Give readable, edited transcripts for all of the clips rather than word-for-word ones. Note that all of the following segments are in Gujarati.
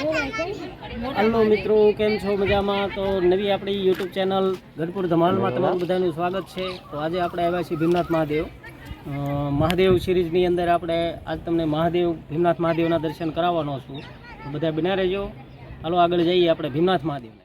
હલો મિત્રો, કેમ છો? મજામાં? તો નવી આપણી યુટ્યુબ ચેનલ ગઢપુર ધમાલમાં તમારું બધાનું સ્વાગત છે. તો આજે આપણે આવ્યા છીએ ભીમનાથ મહાદેવ સિરીઝની અંદર આપણે આજ તમને ભીમનાથ મહાદેવના દર્શન કરાવવાનો છું. તો બધા બન્યા રહેજો. હાલો આગળ જઈએ આપણે ભીમનાથ મહાદેવને.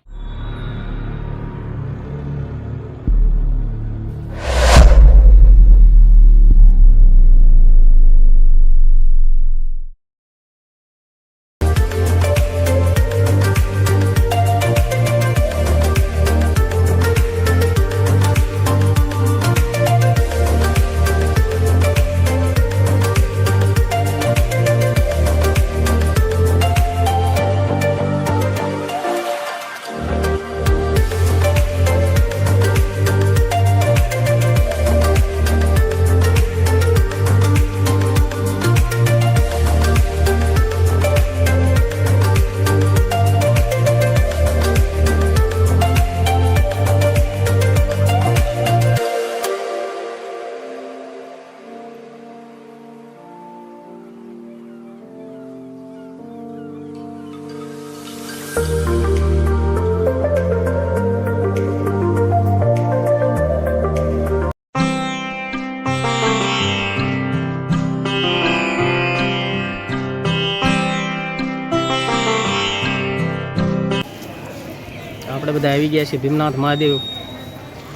આપણે બધા આવી ગયા છીએ ભીમનાથ મહાદેવ.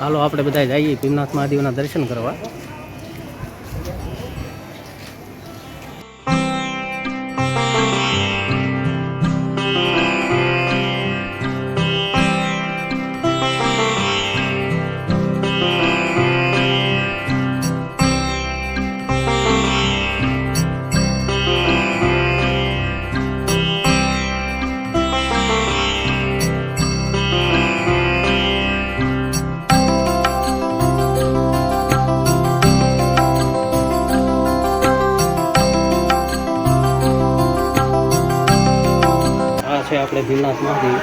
હાલો આપણે બધા જઈએ ભીમનાથ મહાદેવના દર્શન કરવા. છે આપણે ભીમનાથ મહાદેવ.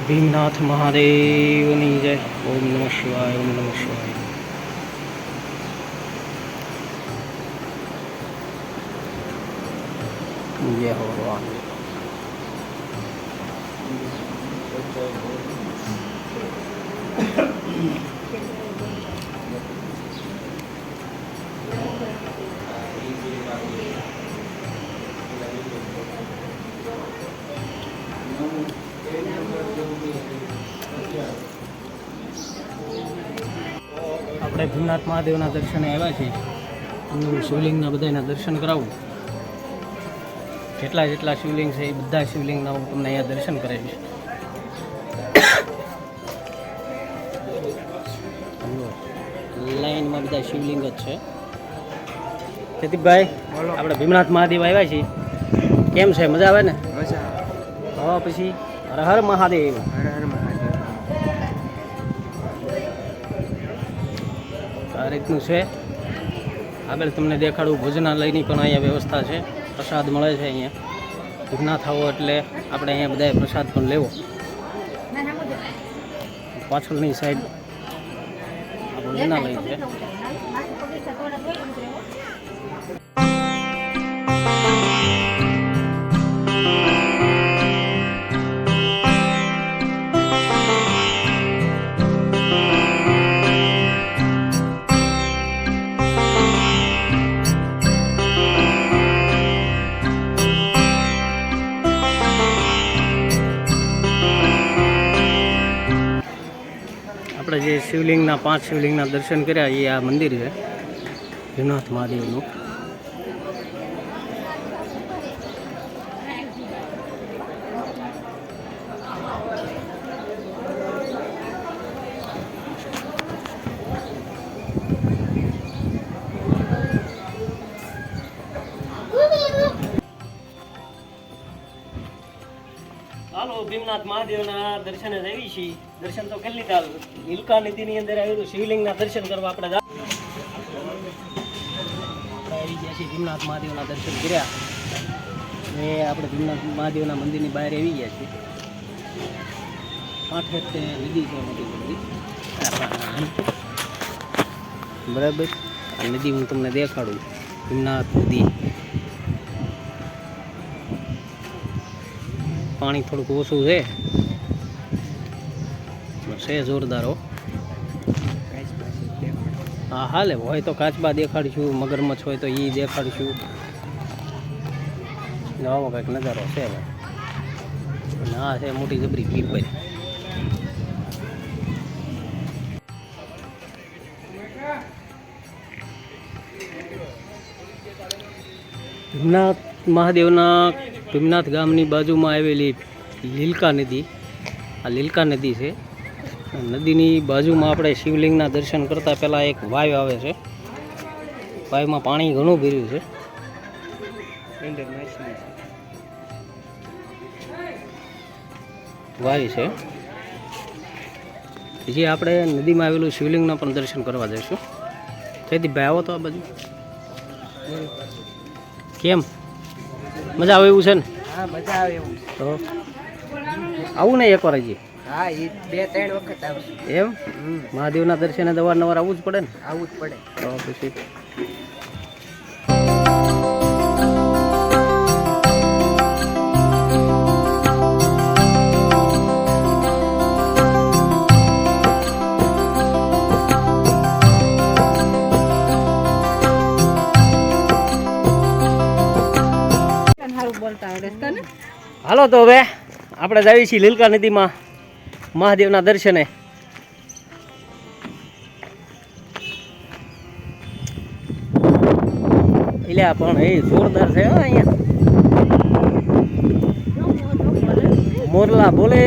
ભીમનાથ મહાદેવની જય. ઓમ નમઃ શિવાય, ઓમ નમઃ શિવાય. જય હો ભગવાન. આપણે ભીમનાથ મહાદેવના દર્શને આવ્યા છીએ. શિવલિંગના બધાના દર્શન કરાવું. જેટલા શિવલિંગ છે એ બધા શિવલિંગના હું તમને અહીંયા દર્શન કરાવીશ. લાઈનમાં બધા શિવલિંગ જ છે. પ્રદીપભાઈ, આપણે ભીમનાથ મહાદેવ આવ્યા છીએ. કેમ છે? મજા આવે ને? હા, પછી હર હર મહાદેવ. હર હર મહાદેવ. આ રીતનું છે. આગળ તમને દેખાડું. ભોજનાલયની પણ અહીંયા વ્યવસ્થા છે. પ્રસાદ મળે છે અહીંયા. ભીમનાથ આવો એટલે આપણે અહીંયા બધાએ પ્રસાદ પણ લેવો. પાછળની સાઈડ ભોજનાલય છે. આપણે જે 5 શિવલિંગના દર્શન કર્યા એ આ મંદિર છે ભીમનાથ મહાદેવનું. હાલો ભીમનાથ મહાદેવના દર્શને આવી છીએ. દર્શન તો કરી લીધા. હિલકા નીતિની અંદર આવ્યું શિવલિંગના દર્શન કરવા આપણે આવી ગયા છીએ. ભીમનાથ મહાદેવના દર્શન કર્યા ને આપણે ભીમનાથ મહાદેવના મંદિરની બહાર આવી ગયા છીએ. કાંઠે તે નદી છે મોટી બધી બરાબર. આ નદી હું તમને દેખાડું, ભીમનાથ નદી. પાણી થોડુંક ઓછું છે જોરદારો. હા હાલે, હોય તો કાચબા દેખાડીશું, મગરમચ્છ હોય તો એ દેખાડીશું. આવો કંઈક નજારો છે. અને આ છે મોટી જબરી પીપર. ભીમનાથ મહાદેવના ભીમનાથ ગામની બાજુમાં આવેલી લીલકા નદી. આ લીલકા નદી છે. નદીની બાજુમાં આપણે શિવલિંગના દર્શન કરતાં પહેલાં એક વાવ આવે છે. વાવમાં પાણી ઘણું ભર્યું છે. વાવ છે. જે આપણે નદીમાં આવેલું શિવલિંગના પણ દર્શન કરવા જઈશું. જયદીપભાઈ આવો તો આ બાજુ. કેમ મજા આવે એવું છે ને? હા મજા આવે એવું. તો આવું ને એકવાર હજી. હા એ 2-3 વખત આવશે. એમ મહાદેવના દર્શને અવારનવાર આવવું જ પડે ને? આવવું જ પડે. તો પછી હાલો તો હવે આપણે જઈએ છીએ લીલકા નદીમાં મહાદેવના દર્શને. એટલે પણ એ જોરદાર છે અહીંયા. મોરલા બોલે,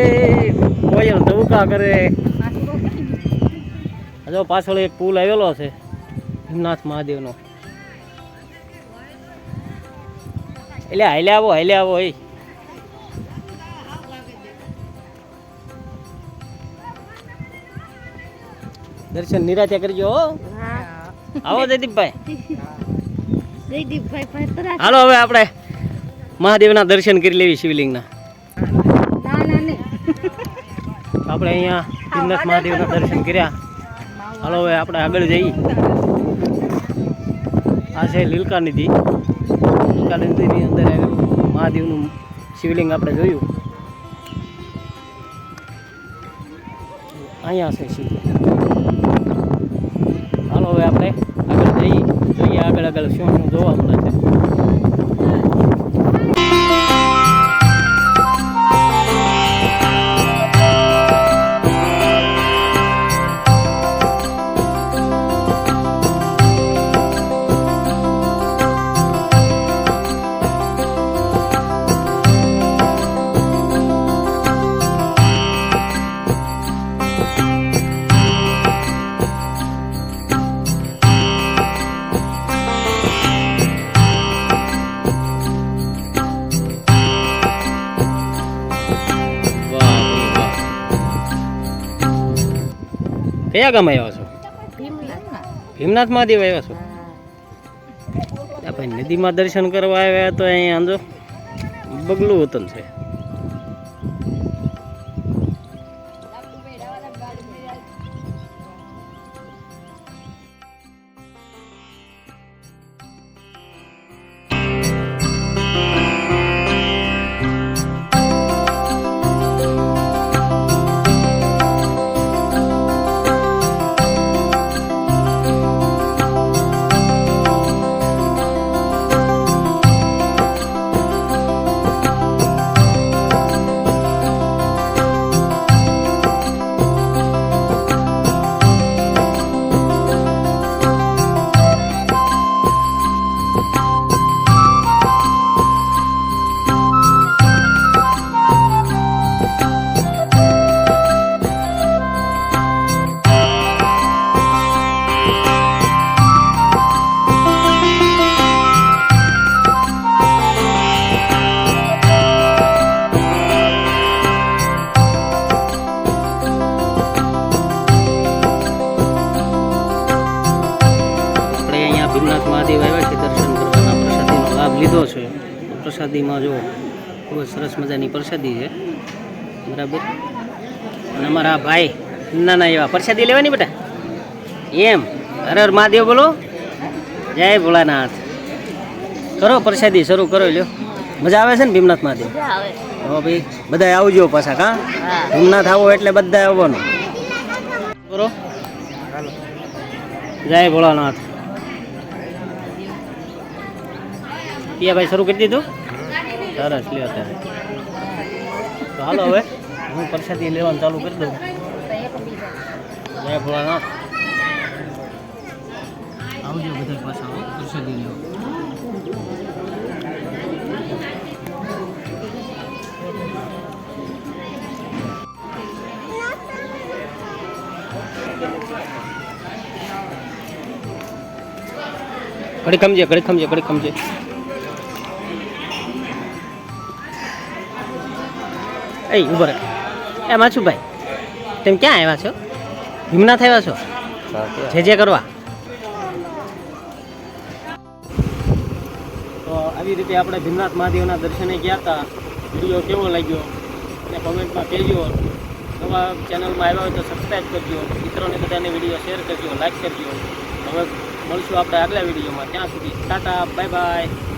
કોયલ ટવકા કરે. જો પાછળ એક પુલ આવેલો છે ભીમનાથ મહાદેવનો. એટલે હાલે આવો એ. દર્શન નિરાતે કરજો. આવો જયદીપભાઈ. હાલો હવે આપણે મહાદેવના દર્શન કરી લેવી શિવલિંગના. આપણે અહીંયા ભીમનાથ મહાદેવના દર્શન કર્યા. હાલો હવે આપણે આગળ જઈએ. આ છે લીલકા નદી. લીલકા નદીની અંદર આવેલું મહાદેવનું શિવલિંગ આપણે જોયું. અહીંયા છે શિવલિંગ. હાલો હવે આપણે આગળ જોઈએ આગળ શું જોવા મળે છે. કયા ગામ આવ્યા છો? ભીમનાથ મહાદેવ આવ્યા છો? ભાઈ નદીમાં દર્શન કરવા આવ્યા તો અહીંયા આંજો બગલું વતન છે. ભીમનાથ મહાદેવ આવ્યા છે દર્શન કરવાના. પ્રસાદીનો લાભ લીધો છે. પ્રસાદીમાં જો ખૂબ જ સરસ મજાની પ્રસાદી છે. બરાબર. અને અમારા ભાઈ નાના એવા પ્રસાદી લેવાની બેટા એમ હર હર મહાદેવ બોલો જય ભોળાનાથ કરો પ્રસાદી શરૂ કરો લ્યો મજા આવે છે ને ભીમનાથ મહાદેવ હો ભાઈ બધા આવજો પાછા કા ભીમનાથ આવો એટલે બધા આવવાનું કરો જય ભોળાનાથ પિયા ભાઈ શરૂ કરી દીધું સરસ લ્યો અત્યારે તો હાલો હવે હું પ્રસાદી લેવાનું ચાલુ કરી દઉં જય ભોળાનાથ આવજો બધા પાછા પ્રસાદી લેવા ઘડી ખમજે એ ઉભો રહે એ માછુભાઈ તેમ ક્યાં આવ્યા છો ભીમનાથ આવ્યા છો જે કરવા તો આવી રીતે આપણે ભીમનાથ મહાદેવના દર્શને ગયા હતા વિડીયો કેવો લાગ્યો અને કોમેન્ટમાં કહેજો નવા ચેનલમાં આવ્યા હોય તો સબસ્ક્રાઈબ કરજો મિત્રોને બધાને વિડીયો શેર કરજો લાઈક કરજો હવે મળશું આપણે આગલા વિડીયોમાં ત્યાં સુધી ટાટા બાય બાય